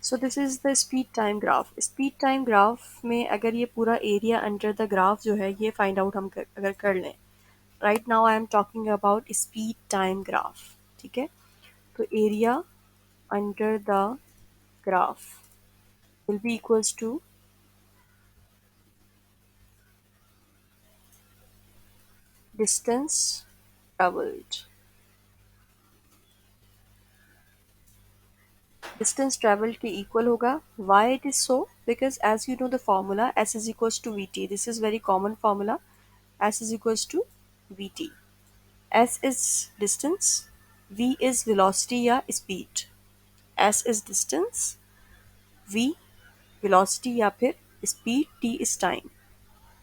So this is the speed time graph. Speed time graph में अगर ये पूरा एरिया अंडर द ग्राफ जो है ये फाइंड आउट हम अगर कर लें, right now I am talking about speed time graph. ठीक है, तो area under the graph will be equals to distance traveled. Distance traveled के equal होगा. Why it is so? Because as you know the formula S is equals to Vt. This is very common formula. S is equals to Vt. S is distance, V is velocity या speed. S is distance, V velocity या फिर speed, T is time.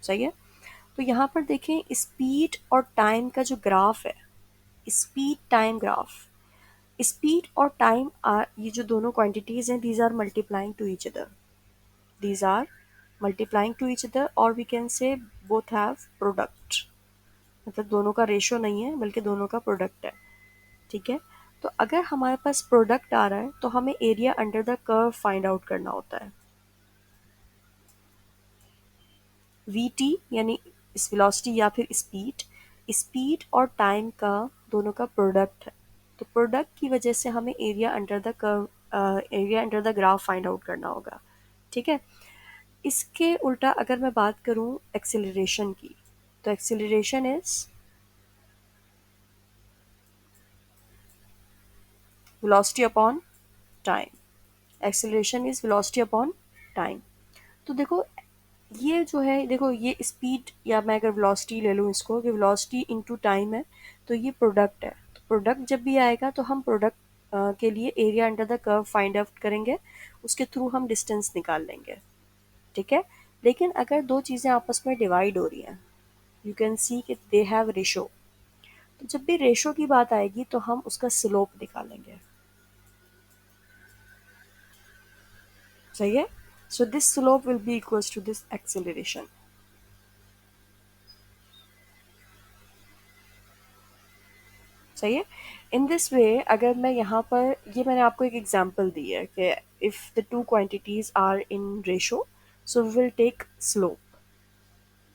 सही है? तो यहाँ पर देखें speed और टाइम का जो ग्राफ है, स्पीड टाइम ग्राफ, स्पीड और टाइम आर, ये जो दोनों क्वांटिटीज हैं, these are multiplying to each other, these are multiplying to each other, और we can say both have product, मतलब दोनों का रेशो नहीं है बल्कि दोनों का प्रोडक्ट है। ठीक है, तो अगर हमारे पास प्रोडक्ट आ रहा है तो हमें area under the curve find out करना होता है। वी टी यानी इस वेलोसिटी या फिर स्पीड, स्पीड और टाइम का दोनों का प्रोडक्ट है, तो प्रोडक्ट की वजह से हमें area under the curve, area under the graph find out करना होगा। ठीक है, इसके उल्टा अगर मैं बात करूं एक्सेलरेशन की, तो acceleration is velocity upon time. Acceleration is velocity upon time. तो देखो ये जो है, देखो ये स्पीड, या मैं अगर वेलोसिटी ले लूँ इसको कि वेलोसिटी इनटू टाइम है, तो ये प्रोडक्ट है। तो प्रोडक्ट जब भी आएगा तो हम प्रोडक्ट के लिए area under the curve find out करेंगे, उसके थ्रू हम डिस्टेंस निकाल लेंगे। ठीक है, लेकिन अगर दो चीज़ें आपस में डिवाइड हो रही हैं, यू कैन सी कि दे हैव रेशो, तो जब भी रेशो की बात आएगी तो हम उसका स्लोप निकालेंगे। सही है, so this slope will be equals to this acceleration. सही है, इन दिस वे अगर मैं यहाँ पर, ये मैंने आपको एक एग्जांपल दी है कि if the two quantities are in ratio, so we will take slope.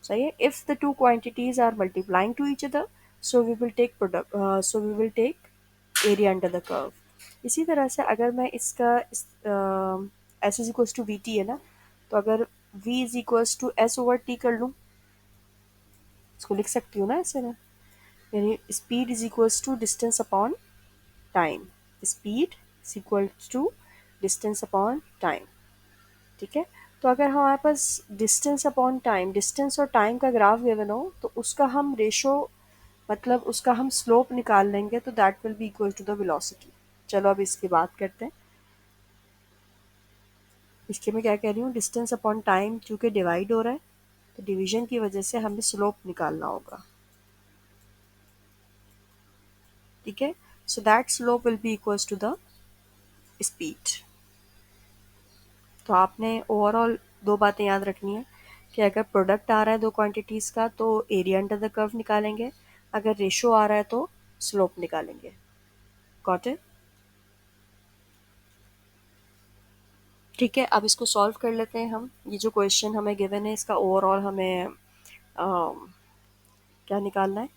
सही है, if the two quantities are multiplying to each other, so we will take product, so we will take area under the curve. इसी तरह से अगर मैं इसका S is equals to V T है ना, तो अगर v is equals to S over T कर लूँ, इसको लिख सकती हूँ ना ऐसे में, यानी speed is equals to distance upon time. Speed is equal to distance upon time. ठीक है, तो अगर हमारे पास डिस्टेंस अपॉन टाइम, डिस्टेंस और टाइम का ग्राफ गिवन हो, तो उसका हम रेशो, मतलब उसका हम स्लोप निकाल लेंगे, तो that will be equal to the velocity. चलो अब इसकी बात करते हैं। इसके मैं क्या कह रही हूँ, डिस्टेंस अपॉन टाइम क्योंकि डिवाइड हो रहा है, तो डिवीजन की वजह से हमें स्लोप निकालना होगा। ठीक है, so that slope will be equals to the speed. तो आपने ओवरऑल दो बातें याद रखनी है कि अगर प्रोडक्ट आ रहा है दो क्वांटिटीज़ का तो एरिया अंडर द कर्व निकालेंगे, अगर रेशो आ रहा है तो स्लोप निकालेंगे। Got it? ठीक है, अब इसको सॉल्व कर लेते हैं हम। ये जो क्वेश्चन हमें गिवन है इसका ओवरऑल हमें क्या निकालना है,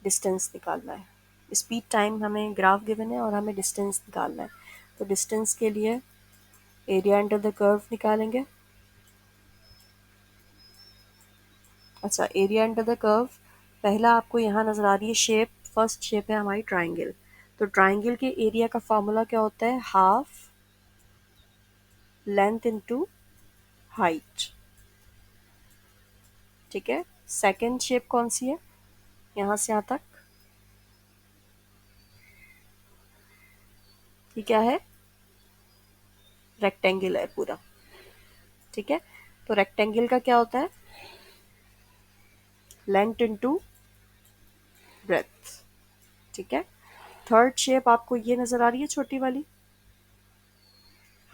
डिस्टेंस निकालना है। स्पीड टाइम हमें ग्राफ गिवन है और हमें डिस्टेंस निकालना है। तो डिस्टेंस के लिए एरिया अंडर द कर्व निकालेंगे। अच्छा, एरिया अंडर द कर्व, पहला आपको यहाँ नज़र आ रही है शेप, फर्स्ट शेप है हमारी ट्राइंगल। तो ट्राइंगल के एरिया का फॉर्मूला क्या होता है, हाफ लेंथ इनटू हाइट। ठीक है, सेकंड शेप कौन सी है, यहाँ से यहाँ तक, ये क्या है, रेक्टेंगल है पूरा। ठीक है, तो रेक्टेंगल का क्या होता है, लेंथ इनटू ब्रेथ। ठीक है, थर्ड शेप आपको ये नज़र आ रही है छोटी वाली,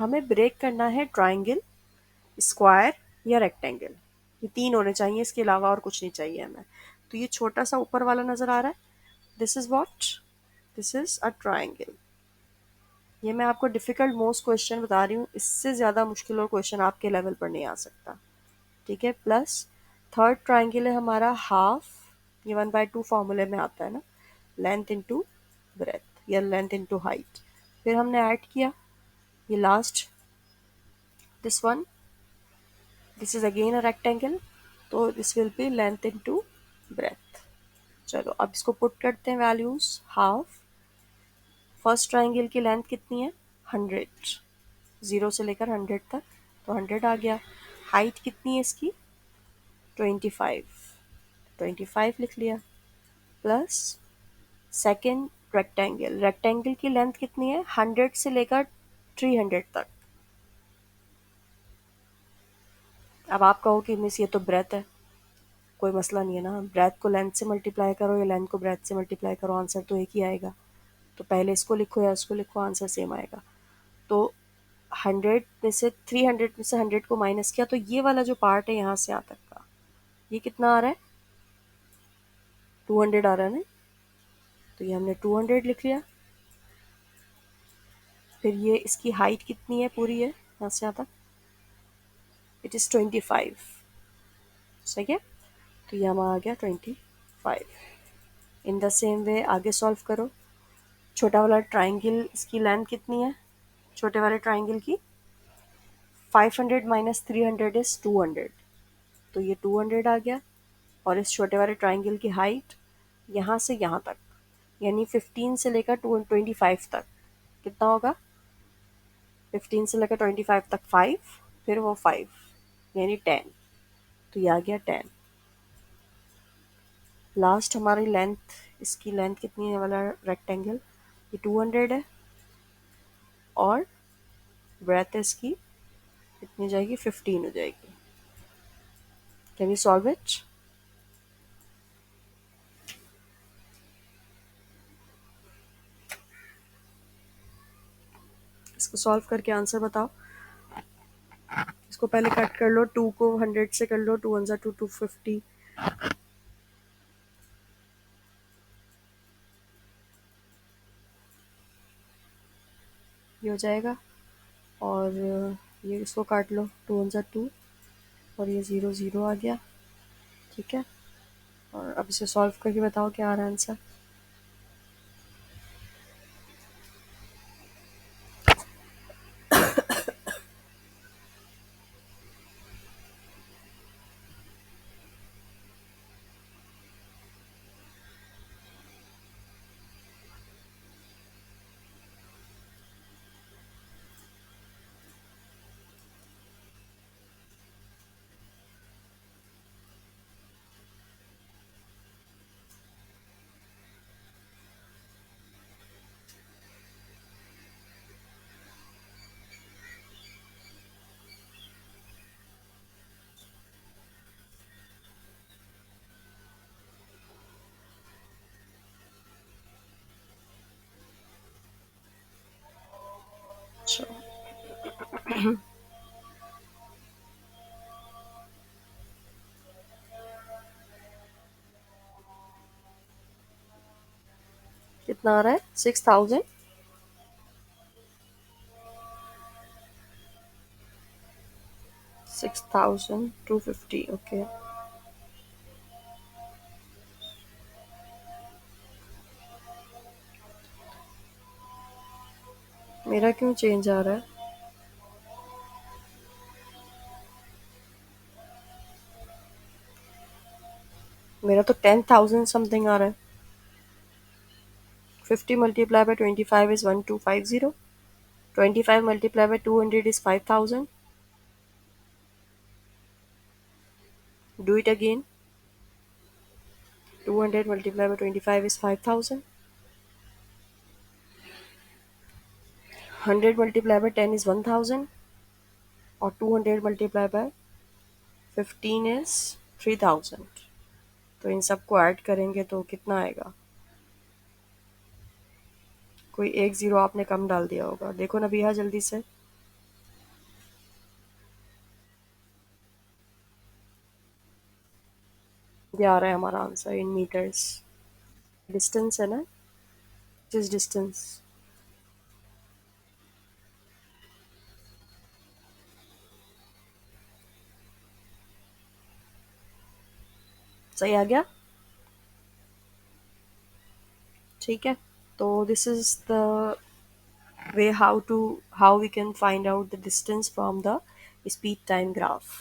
हमें ब्रेक करना है ट्राइंगल, स्क्वायर या रेक्टेंगल, ये तीन होने चाहिए, इसके अलावा और कुछ नहीं चाहिए हमें। तो ये छोटा सा ऊपर वाला नज़र आ रहा है, this is what, this is a triangle. ये मैं आपको डिफ़िकल्ट मोस्ट क्वेश्चन बता रही हूँ, इससे ज़्यादा मुश्किल और क्वेश्चन आपके लेवल पर नहीं आ सकता। ठीक है, प्लस थर्ड ट्राइंगल है हमारा हाफ, ये 1/2 फॉर्मूले में आता है ना, लेंथ इंटू ब्रेथ या लेंथ इंटू हाइट। फिर हमने ऐड किया ये last, this one, this is again a rectangle, तो this will be length into breadth. चलो अब इसको पुट करते हैं वैल्यूज। हाफ, फर्स्ट ट्राइंगल की लेंथ कितनी है, 100, 0 से लेकर 100 तक, तो 100 आ गया। हाइट कितनी है इसकी, 25, 25 लिख लिया। प्लस सेकेंड रेक्टेंगल, रेक्टेंगल की लेंथ कितनी है, 100 से लेकर 300 तक। अब आप कहो कि मिस ये तो ब्रेथ है, कोई मसला नहीं है ना, ब्रेथ को लेंथ से मल्टीप्लाई करो या लेंथ को ब्रेथ से मल्टीप्लाई करो, आंसर तो एक ही आएगा। तो पहले इसको लिखो या इसको लिखो, आंसर सेम आएगा। तो 100 में से 300 में से 100 को माइनस किया, तो ये वाला जो पार्ट है यहाँ से यहाँ तक का, ये कितना आ रहा है, 200 आ रहा है ना, तो ये हमने 200 लिख लिया। फिर ये इसकी हाइट कितनी है, पूरी है यहाँ से यहाँ तक, इट इज़ 25, सही है, तो ये हमारा आ गया 25। इन द सेम वे आगे सॉल्व करो। छोटा वाला ट्राइंगल, इसकी लेंथ कितनी है, छोटे वाले ट्राइंगल की, 500 माइनस 300 इज 200, तो ये 200 आ गया। और इस छोटे वाले ट्राइंगल की हाइट यहाँ से यहाँ तक, यानी 15 से लेकर 25 तक, कितना होगा, 15 से लेकर 25 तक 5, फिर वो 5, यानी 10, तो ये आ गया 10। लास्ट हमारी लेंथ, इसकी लेंथ कितनी है वाला रेक्टेंगल, ये 200 है, और ब्रेथ इसकी कितनी जाएगी, 15 हो जाएगी। Can you solve it. इसको सॉल्व करके आंसर बताओ। इसको पहले कट कर लो, 2 को 100 से कर लो, 2 1 2 250, ये हो जाएगा। और ये इसको काट लो, 2 1 2, और ये 0 0 आ गया। ठीक है, और अब इसे सॉल्व करके बताओ क्या आ रहा है आंसर। अच्छा, कितना आ रहा है, 6000, 6250, ओके। मेरा क्यों चेंज आ रहा है, मेरा तो 10,000 समथिंग आ रहा है। 50 multiply by 25 is 1250, 25 multiply by 200 is 5000, do it again, 200 multiplied by 25 is 5000, 100 multiplied by 10 is 1000, और 200 multiplied by 15 is 3000। तो इन सबको ऐड करेंगे तो कितना आएगा, कोई एक ज़ीरो आपने कम डाल दिया होगा, देखो नबीहा जल्दी से। ये आ रहा है हमारा आंसर इन मीटर्स। डिस्टेंस है ना, जिस डिस्टेंस, सही आ गया? ठीक है। तो this is the way how we can find out the distance from the speed time graph.